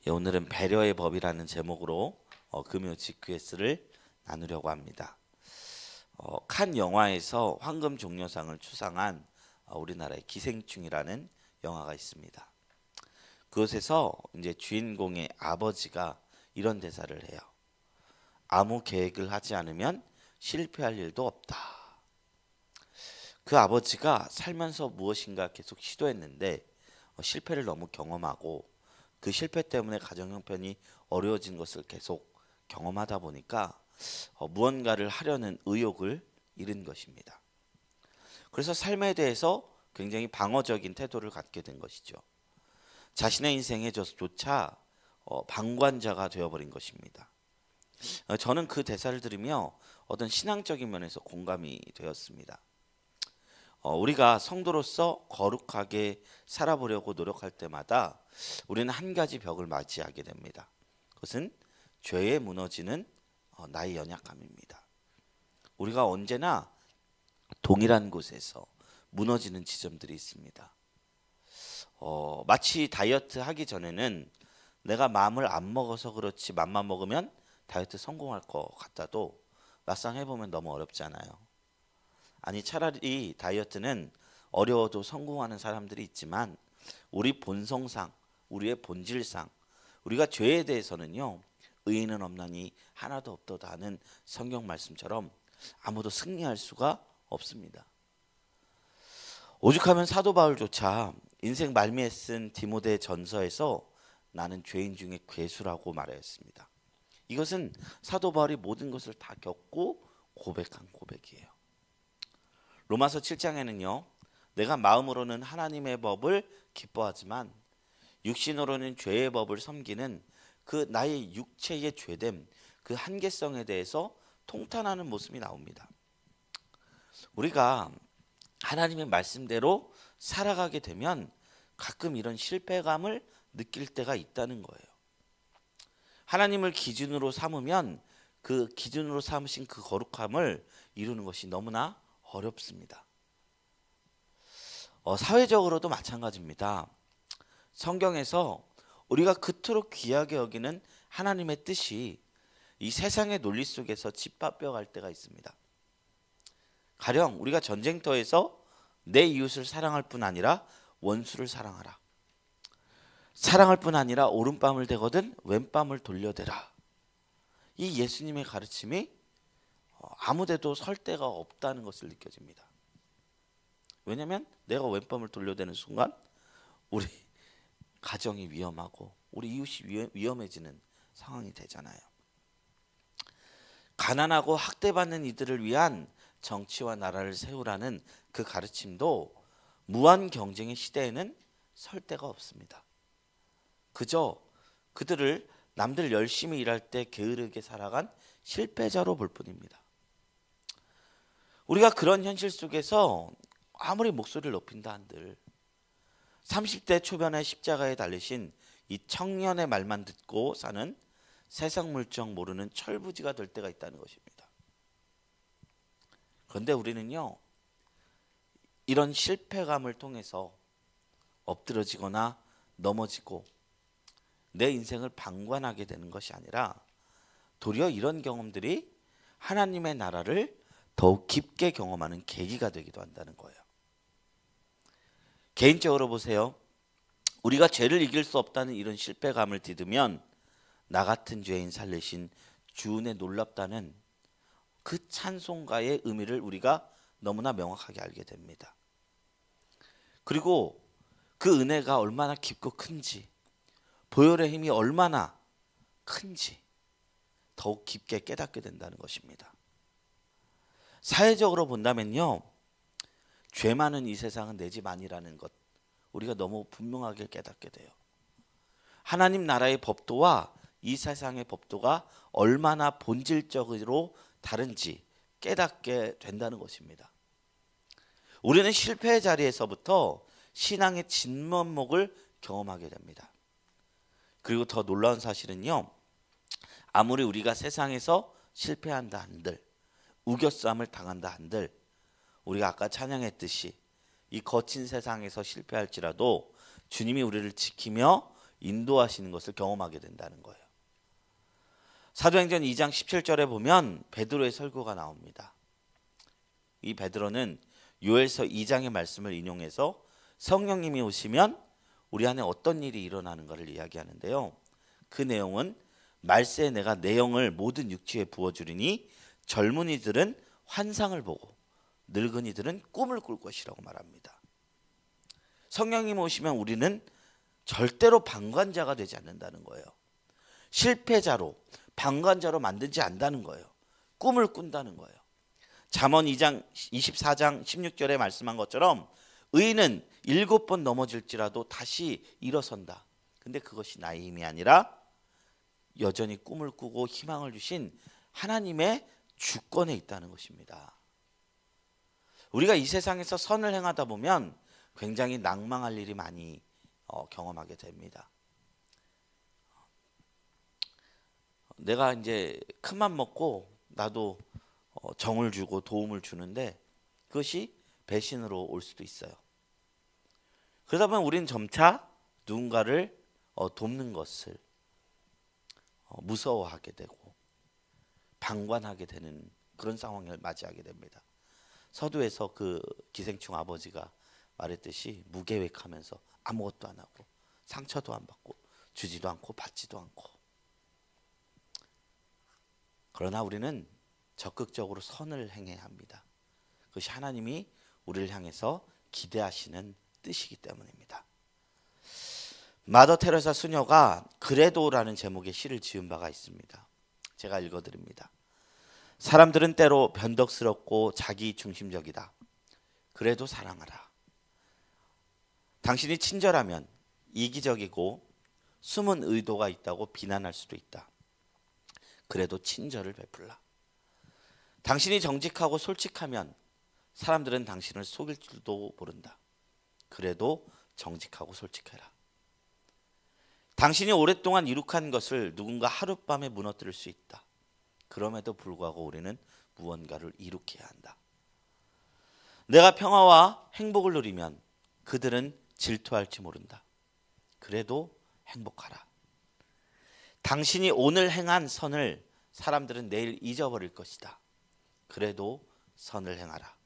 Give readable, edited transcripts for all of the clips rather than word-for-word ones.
예, 오늘은 배려의 법이라는 제목으로 금요 GQS를 나누려고 합니다. 칸 영화에서 황금 종려상을 수상한 우리나라의 기생충이라는 영화가 있습니다. 그곳에서 이제 주인공의 아버지가 이런 대사를 해요. 아무 계획을 하지 않으면 실패할 일도 없다. 그 아버지가 살면서 무엇인가 계속 시도했는데 실패를 너무 경험하고 그 실패 때문에 가정 형편이 어려워진 것을 계속 경험하다 보니까 무언가를 하려는 의욕을 잃은 것입니다. 그래서 삶에 대해서 굉장히 방어적인 태도를 갖게 된 것이죠. 자신의 인생에조차 방관자가 되어버린 것입니다. 저는 그 대사를 들으며 어떤 신앙적인 면에서 공감이 되었습니다. 우리가 성도로서 거룩하게 살아보려고 노력할 때마다 우리는 한 가지 벽을 맞이하게 됩니다. 그것은 죄에 무너지는 나의 연약함입니다. 우리가 언제나 동일한 곳에서 무너지는 지점들이 있습니다. 마치 다이어트 하기 전에는 내가 마음을 안 먹어서 그렇지 맘만 먹으면 다이어트 성공할 것 같아도 막상 해보면 너무 어렵잖아요. 아니 차라리 다이어트는 어려워도 성공하는 사람들이 있지만 우리 본성상, 우리의 본질상 우리가 죄에 대해서는요. 의인은 없나니 하나도 없도다 하는 성경 말씀처럼 아무도 승리할 수가 없습니다. 오죽하면 사도 바울조차 인생 말미에 쓴 디모데 전서에서 나는 죄인 중에 괴수라고 말하였습니다. 이것은 사도 바울이 모든 것을 다 겪고 고백한 고백이에요. 로마서 7장에는요. 내가 마음으로는 하나님의 법을 기뻐하지만 육신으로는 죄의 법을 섬기는 그 나의 육체의 죄됨, 그 한계성에 대해서 통탄하는 모습이 나옵니다. 우리가 하나님의 말씀대로 살아가게 되면 가끔 이런 실패감을 느낄 때가 있다는 거예요. 하나님을 기준으로 삼으면 그 기준으로 삼으신 그 거룩함을 이루는 것이 너무나 어렵습니다. 사회적으로도 마찬가지입니다. 성경에서 우리가 그토록 귀하게 여기는 하나님의 뜻이 이 세상의 논리 속에서 짓밟혀갈 때가 있습니다. 가령 우리가 전쟁터에서 내 이웃을 사랑할 뿐 아니라 원수를 사랑하라. 사랑할 뿐 아니라 오른뺨을 대거든 왼뺨을 돌려대라. 이 예수님의 가르침이 아무데도 설 데가 없다는 것을 느껴집니다. 왜냐하면 내가 왼뺨을 돌려대는 순간 우리 가정이 위험하고 우리 이웃이 위험해지는 상황이 되잖아요. 가난하고 학대받는 이들을 위한 정치와 나라를 세우라는 그 가르침도 무한 경쟁의 시대에는 설 데가 없습니다. 그저 그들을 남들 열심히 일할 때 게으르게 살아간 실패자로 볼 뿐입니다. 우리가 그런 현실 속에서 아무리 목소리를 높인다 한들 30대 초반에 십자가에 달리신 이 청년의 말만 듣고 사는 세상 물정 모르는 철부지가 될 때가 있다는 것입니다. 그런데 우리는요. 이런 실패감을 통해서 엎드러지거나 넘어지고 내 인생을 방관하게 되는 것이 아니라 도리어 이런 경험들이 하나님의 나라를 더욱 깊게 경험하는 계기가 되기도 한다는 거예요. 개인적으로 보세요. 우리가 죄를 이길 수 없다는 이런 실패감을 디디면 나 같은 죄인 살리신 주은혜 놀랍다는 그 찬송가의 의미를 우리가 너무나 명확하게 알게 됩니다. 그리고 그 은혜가 얼마나 깊고 큰지, 보혈의 힘이 얼마나 큰지 더욱 깊게 깨닫게 된다는 것입니다. 사회적으로 본다면요. 죄 많은 이 세상은 내 집 아니라는 것 우리가 너무 분명하게 깨닫게 돼요. 하나님 나라의 법도와 이 세상의 법도가 얼마나 본질적으로 다른지 깨닫게 된다는 것입니다. 우리는 실패의 자리에서부터 신앙의 진면목을 경험하게 됩니다. 그리고 더 놀라운 사실은요. 아무리 우리가 세상에서 실패한다 한들 우겨쌈을 당한다 한들 우리가 아까 찬양했듯이 이 거친 세상에서 실패할지라도 주님이 우리를 지키며 인도하시는 것을 경험하게 된다는 거예요. 사도행전 2장 17절에 보면 베드로의 설교가 나옵니다. 이 베드로는 요엘서 2장의 말씀을 인용해서 성령님이 오시면 우리 안에 어떤 일이 일어나는 것을 이야기하는데요. 그 내용은 말세에 내가 내 영을 모든 육체에 부어주리니 젊은이들은 환상을 보고 늙은이들은 꿈을 꿀 것이라고 말합니다. 성령님 오시면 우리는 절대로 방관자가 되지 않는다는 거예요. 실패자로 방관자로 만들지 않는다는 거예요. 꿈을 꾼다는 거예요. 잠언 2장 24장 16절에 말씀한 것처럼 의인은 7번 넘어질지라도 다시 일어선다. 근데 그것이 나의 힘이 아니라 여전히 꿈을 꾸고 희망을 주신 하나님의 주권에 있다는 것입니다. 우리가 이 세상에서 선을 행하다 보면 굉장히 낭망할 일이 많이 경험하게 됩니다. 내가 이제 큰맘 먹고 나도 정을 주고 도움을 주는데 그것이 배신으로 올 수도 있어요. 그러다 보면 우리는 점차 누군가를 돕는 것을 무서워하게 되고 방관하게 되는 그런 상황을 맞이하게 됩니다. 서두에서 그 기생충 아버지가 말했듯이 무계획하면서 아무것도 안 하고 상처도 안 받고 주지도 않고 받지도 않고. 그러나 우리는 적극적으로 선을 행해야 합니다. 그것이 하나님이 우리를 향해서 기대하시는 뜻이기 때문입니다. 마더 테레사 수녀가 그래도라는 제목의 시를 지은 바가 있습니다. 제가 읽어드립니다. 사람들은 때로 변덕스럽고 자기 중심적이다. 그래도 사랑하라. 당신이 친절하면 이기적이고 숨은 의도가 있다고 비난할 수도 있다. 그래도 친절을 베풀라. 당신이 정직하고 솔직하면 사람들은 당신을 속일 줄도 모른다. 그래도 정직하고 솔직해라. 당신이 오랫동안 이룩한 것을 누군가 하룻밤에 무너뜨릴 수 있다. 그럼에도 불구하고 우리는 무언가를 이룩해야 한다. 내가 평화와 행복을 누리면 그들은 질투할지 모른다. 그래도 행복하라. 당신이 오늘 행한 선을 사람들은 내일 잊어버릴 것이다. 그래도 선을 행하라.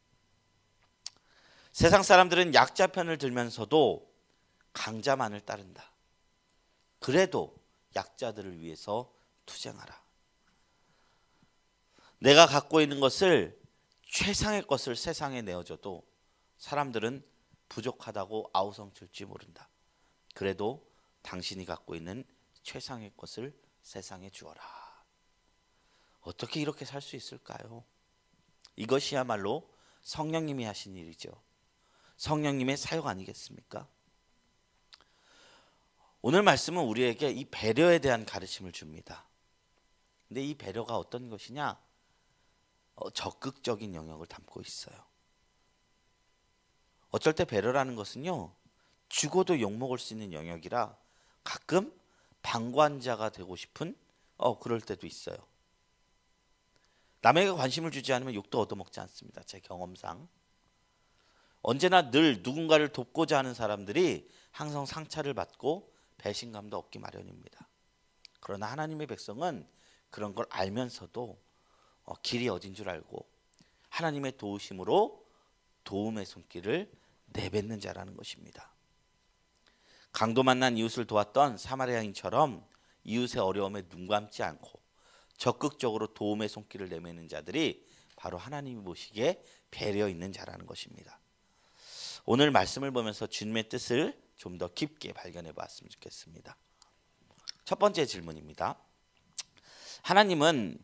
세상 사람들은 약자 편을 들면서도 강자만을 따른다. 그래도 약자들을 위해서 투쟁하라. 내가 갖고 있는 것을 최상의 것을 세상에 내어줘도 사람들은 부족하다고 아우성칠지 모른다. 그래도 당신이 갖고 있는 최상의 것을 세상에 주어라. 어떻게 이렇게 살 수 있을까요? 이것이야말로 성령님이 하신 일이죠. 성령님의 사역 아니겠습니까? 오늘 말씀은 우리에게 이 배려에 대한 가르침을 줍니다. 근데 이 배려가 어떤 것이냐? 적극적인 영역을 담고 있어요. 어쩔 때 배려라는 것은요, 죽어도 욕먹을 수 있는 영역이라 가끔 방관자가 되고 싶은 그럴 때도 있어요. 남에게 관심을 주지 않으면 욕도 얻어먹지 않습니다. 제 경험상. 언제나 늘 누군가를 돕고자 하는 사람들이 항상 상처를 받고 배신감도 얻기 마련입니다. 그러나 하나님의 백성은 그런 걸 알면서도 길이 어딘 줄 알고 하나님의 도우심으로 도움의 손길을 내뱉는 자라는 것입니다. 강도 만난 이웃을 도왔던 사마리아인처럼 이웃의 어려움에 눈 감지 않고 적극적으로 도움의 손길을 내미는 자들이 바로 하나님이 보시기에 배려 있는 자라는 것입니다. 오늘 말씀을 보면서 주님의 뜻을 좀 더 깊게 발견해 보았으면 좋겠습니다. 첫 번째 질문입니다. 하나님의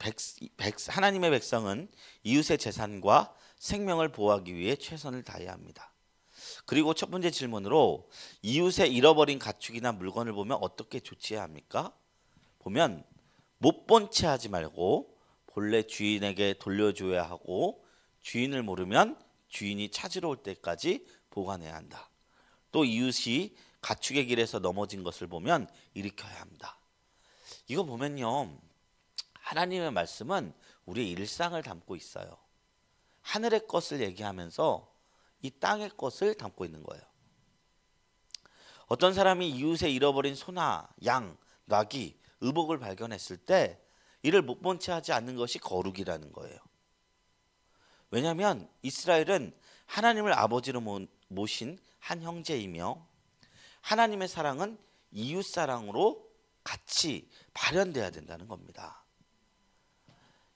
백성은 이웃의 재산과 생명을 보호하기 위해 최선을 다해야 합니다. 그리고 첫 번째 질문으로 이웃의 잃어버린 가축이나 물건을 보면 어떻게 조치해야 합니까? 보면 못 본 채 하지 말고 본래 주인에게 돌려줘야 하고 주인을 모르면 주인이 찾으러 올 때까지 보관해야 한다. 또 이웃이 가축의 길에서 넘어진 것을 보면 일으켜야 합니다. 이거 보면요, 하나님의 말씀은 우리의 일상을 담고 있어요. 하늘의 것을 얘기하면서 이 땅의 것을 담고 있는 거예요. 어떤 사람이 이웃에 잃어버린 소나 양, 나귀, 의복을 발견했을 때 이를 못 본 채 하지 않는 것이 거룩이라는 거예요. 왜냐하면 이스라엘은 하나님을 아버지로 모신 한 형제이며 하나님의 사랑은 이웃 사랑으로 같이 발현돼야 된다는 겁니다.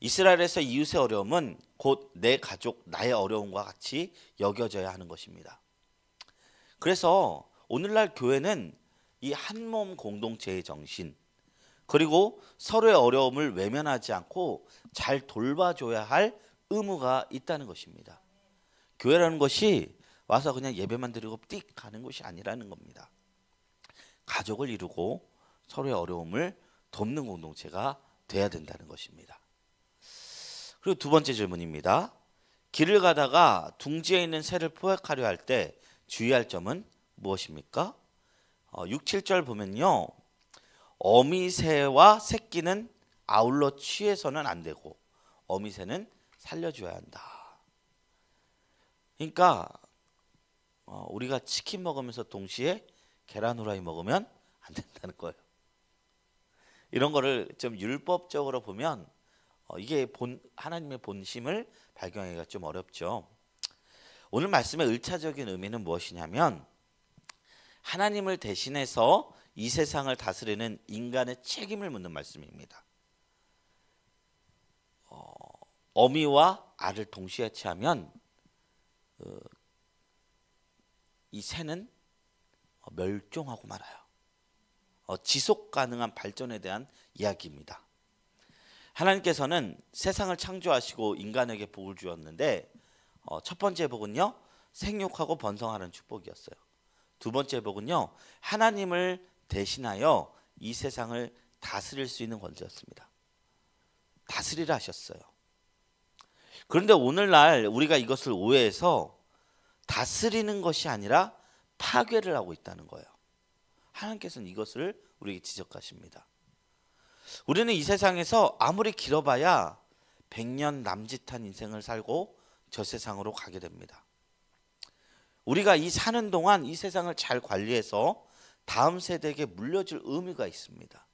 이스라엘에서 이웃의 어려움은 곧 내 가족, 나의 어려움과 같이 여겨져야 하는 것입니다. 그래서 오늘날 교회는 이 한몸 공동체의 정신, 그리고 서로의 어려움을 외면하지 않고 잘 돌봐줘야 할 의무가 있다는 것입니다. 교회라는 것이 와서 그냥 예배만 드리고 띡 가는 것이 아니라는 겁니다. 가족을 이루고 서로의 어려움을 돕는 공동체가 돼야 된다는 것입니다. 그리고 두 번째 질문입니다. 길을 가다가 둥지에 있는 새를 포획하려 할 때 주의할 점은 무엇입니까? 6, 7절 보면요. 어미새와 새끼는 아울러 취해서는 안 되고 어미새는 살려줘야 한다. 그러니까 우리가 치킨 먹으면서 동시에 계란 후라이 먹으면 안 된다는 거예요. 이런 거를 좀 율법적으로 보면 이게 하나님의 본심을 발견하기가 좀 어렵죠. 오늘 말씀의 일차적인 의미는 무엇이냐면 하나님을 대신해서 이 세상을 다스리는 인간의 책임을 묻는 말씀입니다. 어미와 알을 동시에 취하면 이 새는 멸종하고 말아요. 지속 가능한 발전에 대한 이야기입니다. 하나님께서는 세상을 창조하시고 인간에게 복을 주었는데 첫 번째 복은요, 생육하고 번성하는 축복이었어요. 두 번째 복은요, 하나님을 대신하여 이 세상을 다스릴 수 있는 권세였습니다. 다스리라 하셨어요. 그런데 오늘날 우리가 이것을 오해해서 다스리는 것이 아니라 파괴를 하고 있다는 거예요. 하나님께서는 이것을 우리에게 지적하십니다. 우리는 이 세상에서 아무리 길어봐야 100년 남짓한 인생을 살고 저 세상으로 가게 됩니다. 우리가 이 사는 동안 이 세상을 잘 관리해서 다음 세대에게 물려줄 의미가 있습니다.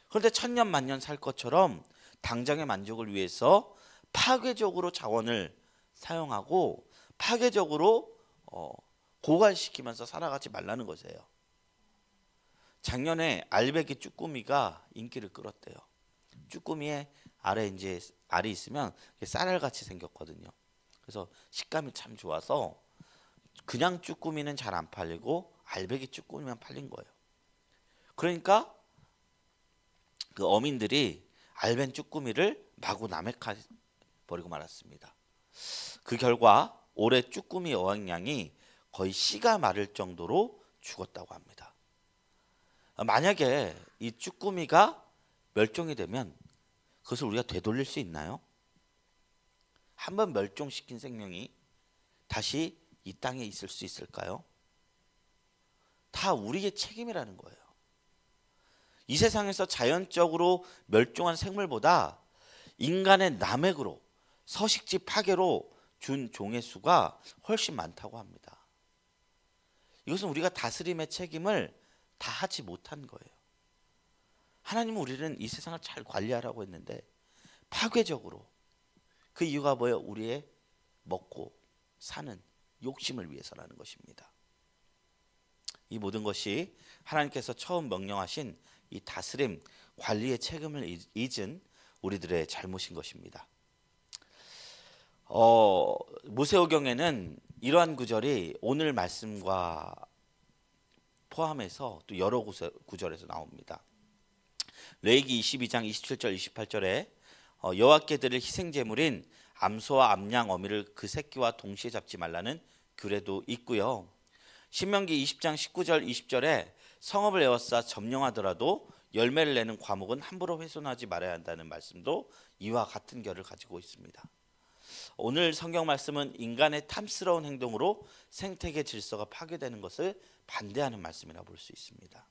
그런데 천년 만년 살 것처럼 당장의 만족을 위해서 파괴적으로 자원을 사용하고 파괴적으로 고갈시키면서 살아가지 말라는 것이에요. 작년에 알배기 쭈꾸미가 인기를 끌었대요. 쭈꾸미의 아래 이제 알이 있으면 쌀알같이 생겼거든요. 그래서 식감이 참 좋아서 그냥 쭈꾸미는 잘 안 팔리고 알배기 쭈꾸미만 팔린 거예요. 그러니까 그 어민들이 알벤 쭈꾸미를 마구 남획해 버리고 말았습니다. 그 결과 올해 쭈꾸미 어항량이 거의 씨가 마를 정도로 죽었다고 합니다. 만약에 이 쭈꾸미가 멸종이 되면 그것을 우리가 되돌릴 수 있나요? 한번 멸종시킨 생명이 다시 이 땅에 있을 수 있을까요? 다 우리의 책임이라는 거예요. 이 세상에서 자연적으로 멸종한 생물보다 인간의 남획으로 서식지 파괴로 준 종의 수가 훨씬 많다고 합니다. 이것은 우리가 다스림의 책임을 다 하지 못한 거예요. 하나님은 우리는 이 세상을 잘 관리하라고 했는데 파괴적으로, 그 이유가 뭐예요? 우리의 먹고 사는 욕심을 위해서라는 것입니다. 이 모든 것이 하나님께서 처음 명령하신 이 다스림, 관리의 책임을 잊은 우리들의 잘못인 것입니다. 모세오경에는 이러한 구절이 오늘 말씀과 포함해서 또 여러 구절에서 나옵니다. 레위기 22장 27절 28절에 여호와께 드릴 희생 제물인 암소와 암양 어미를 그 새끼와 동시에 잡지 말라는 규례도 있고요. 신명기 20장 19절 20절에 성읍을 에워싸 점령하더라도 열매를 내는 과목은 함부로 훼손하지 말아야 한다는 말씀도 이와 같은 결을 가지고 있습니다. 오늘 성경 말씀은 인간의 탐스러운 행동으로 생태계 질서가 파괴되는 것을 반대하는 말씀이라 볼 수 있습니다.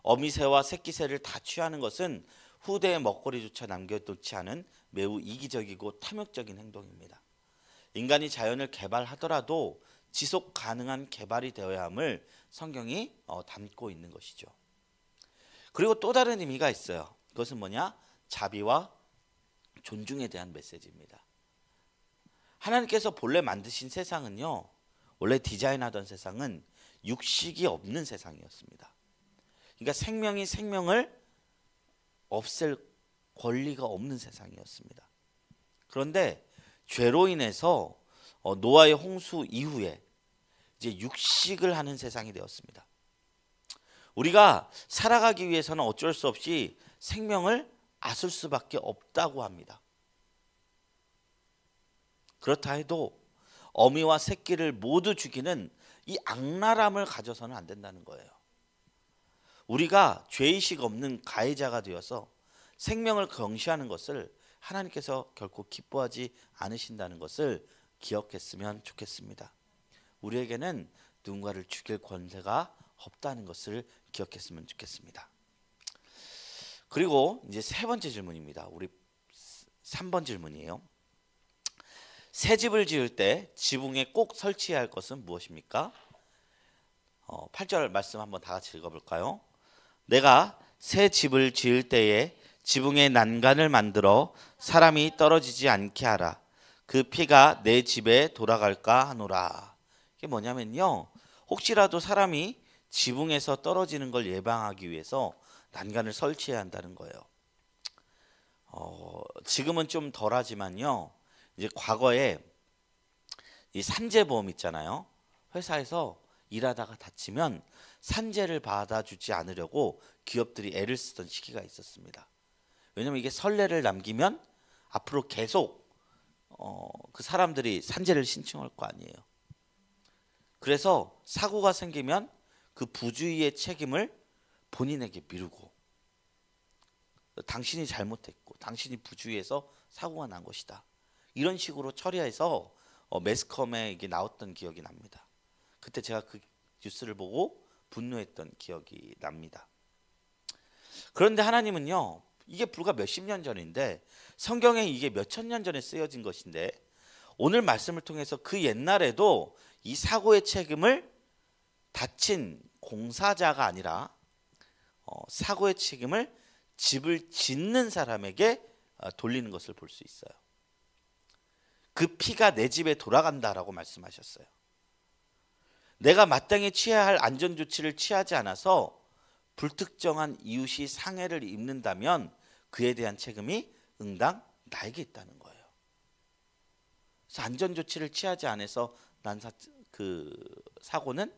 어미새와 새끼새를 다 취하는 것은 후대의 먹거리조차 남겨놓지 않은 매우 이기적이고 탐욕적인 행동입니다. 인간이 자연을 개발하더라도 지속 가능한 개발이 되어야 함을 성경이 담고 있는 것이죠. 그리고 또 다른 의미가 있어요. 그것은 뭐냐? 자비와 존중에 대한 메시지입니다. 하나님께서 본래 만드신 세상은요, 원래 디자인하던 세상은 육식이 없는 세상이었습니다. 그러니까 생명이 생명을 없앨 권리가 없는 세상이었습니다. 그런데 죄로 인해서 노아의 홍수 이후에 이제 육식을 하는 세상이 되었습니다. 우리가 살아가기 위해서는 어쩔 수 없이 생명을 앗을 수밖에 없다고 합니다. 그렇다 해도 어미와 새끼를 모두 죽이는 이 악랄함을 가져서는 안 된다는 거예요. 우리가 죄의식 없는 가해자가 되어서 생명을 경시하는 것을 하나님께서 결코 기뻐하지 않으신다는 것을 기억했으면 좋겠습니다. 우리에게는 누군가를 죽일 권세가 없다는 것을 기억했으면 좋겠습니다. 그리고 이제 세 번째 질문입니다. 우리 3번 질문이에요. 새 집을 지을 때 지붕에 꼭 설치해야 할 것은 무엇입니까? 8절 말씀 한번 다 같이 읽어볼까요? 내가 새 집을 지을 때에 지붕에 난간을 만들어 사람이 떨어지지 않게 하라. 그 피가 내 집에 돌아갈까 하노라. 이게 뭐냐면요, 혹시라도 사람이 지붕에서 떨어지는 걸 예방하기 위해서 난간을 설치해야 한다는 거예요. 지금은 좀 덜하지만요, 이제 과거에 이 산재보험 있잖아요. 회사에서 일하다가 다치면 산재를 받아주지 않으려고 기업들이 애를 쓰던 시기가 있었습니다. 왜냐면 이게 선례를 남기면 앞으로 계속 그 사람들이 산재를 신청할 거 아니에요. 그래서 사고가 생기면 그 부주의의 책임을 본인에게 미루고, 당신이 잘못했고 당신이 부주의해서 사고가 난 것이다, 이런 식으로 처리해서 매스컴에 이게 나왔던 기억이 납니다. 그때 제가 그 뉴스를 보고 분노했던 기억이 납니다. 그런데 하나님은요, 이게 불과 몇십 년 전인데, 성경에 이게 몇천 년 전에 쓰여진 것인데, 오늘 말씀을 통해서 그 옛날에도 이 사고의 책임을 다친 공사자가 아니라 사고의 책임을 집을 짓는 사람에게 돌리는 것을 볼 수 있어요. 그 피가 내 집에 돌아간다라고 말씀하셨어요. 내가 마땅히 취해야 할 안전조치를 취하지 않아서 불특정한 이웃이 상해를 입는다면 그에 대한 책임이 응당 나에게 있다는 거예요. 그래서 안전조치를 취하지 않아서 난 그 사고는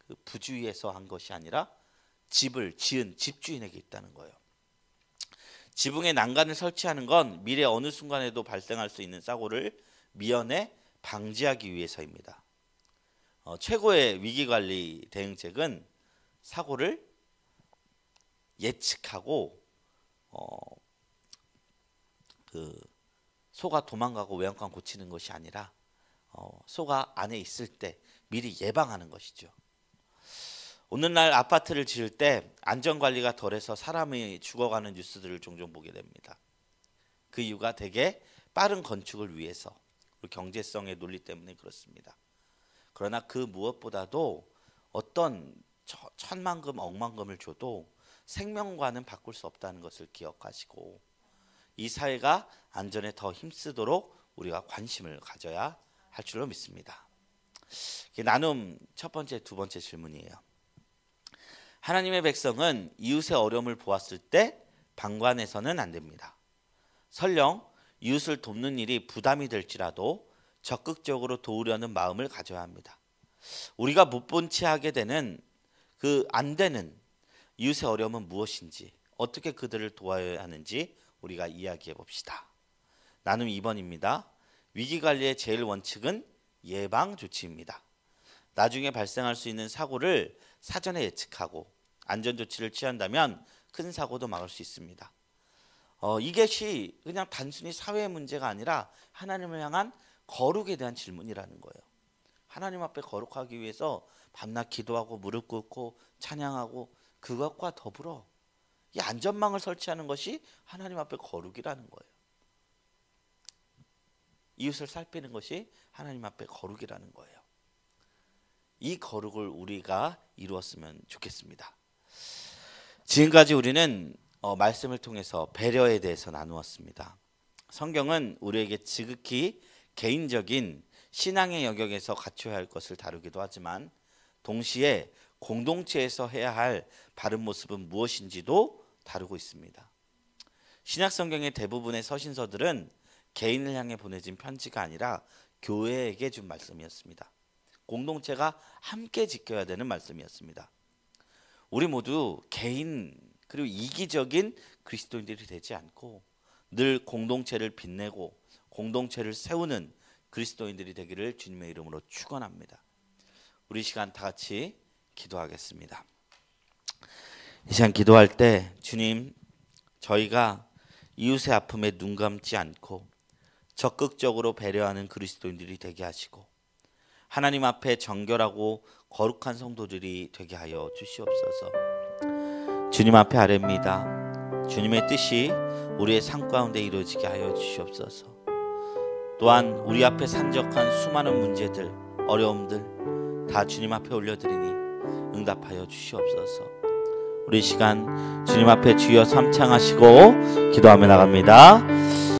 그 부주의에서 한 것이 아니라 집을 지은 집주인에게 있다는 거예요. 지붕에 난간을 설치하는 건 미래 어느 순간에도 발생할 수 있는 사고를 미연에 방지하기 위해서입니다. 최고의 위기관리 대응책은 사고를 예측하고 그 소가 도망가고 외양간 고치는 것이 아니라 소가 안에 있을 때 미리 예방하는 것이죠. 오늘날 아파트를 지을 때 안전관리가 덜해서 사람이 죽어가는 뉴스들을 종종 보게 됩니다. 그 이유가 대개 빠른 건축을 위해서, 경제성의 논리 때문에 그렇습니다. 그러나 그 무엇보다도 어떤 천만금 억만금을 줘도 생명과는 바꿀 수 없다는 것을 기억하시고, 이 사회가 안전에 더 힘쓰도록 우리가 관심을 가져야 할 줄로 믿습니다. 나눔 첫 번째, 두 번째 질문이에요. 하나님의 백성은 이웃의 어려움을 보았을 때 방관해서는 안 됩니다. 설령 이웃을 돕는 일이 부담이 될지라도 적극적으로 도우려는 마음을 가져야 합니다. 우리가 못 본 채 하게 되는 그 안 되는 이웃의 어려움은 무엇인지, 어떻게 그들을 도와야 하는지 우리가 이야기해 봅시다. 나눔 2번입니다. 위기관리의 제일 원칙은 예방조치입니다. 나중에 발생할 수 있는 사고를 사전에 예측하고 안전조치를 취한다면 큰 사고도 막을 수 있습니다. 이것이 그냥 단순히 사회의 문제가 아니라 하나님을 향한 거룩에 대한 질문이라는 거예요. 하나님 앞에 거룩하기 위해서 밤낮 기도하고 무릎 꿇고 찬양하고, 그것과 더불어 이 안전망을 설치하는 것이 하나님 앞에 거룩이라는 거예요. 이웃을 살피는 것이 하나님 앞에 거룩이라는 거예요. 이 거룩을 우리가 이루었으면 좋겠습니다. 지금까지 우리는 말씀을 통해서 배려에 대해서 나누었습니다. 성경은 우리에게 지극히 개인적인 신앙의 영역에서 갖춰야 할 것을 다루기도 하지만 동시에 공동체에서 해야 할 바른 모습은 무엇인지도 다루고 있습니다. 신약 성경의 대부분의 서신서들은 개인을 향해 보내진 편지가 아니라 교회에게 준 말씀이었습니다. 공동체가 함께 지켜야 되는 말씀이었습니다. 우리 모두 개인 그리고 이기적인 그리스도인들이 되지 않고 늘 공동체를 빛내고 공동체를 세우는 그리스도인들이 되기를 주님의 이름으로 축원합니다. 우리 시간 다 같이 기도하겠습니다. 이 시간 기도할 때 주님, 저희가 이웃의 아픔에 눈 감지 않고 적극적으로 배려하는 그리스도인들이 되게 하시고 하나님 앞에 정결하고 거룩한 성도들이 되게 하여 주시옵소서. 주님 앞에 아뢰입니다. 주님의 뜻이 우리의 삶 가운데 이루어지게 하여 주시옵소서. 또한 우리 앞에 산적한 수많은 문제들, 어려움들 다 주님 앞에 올려드리니 응답하여 주시옵소서. 우리 시간 주님 앞에 주여 삼창하시고 기도하며 나갑니다.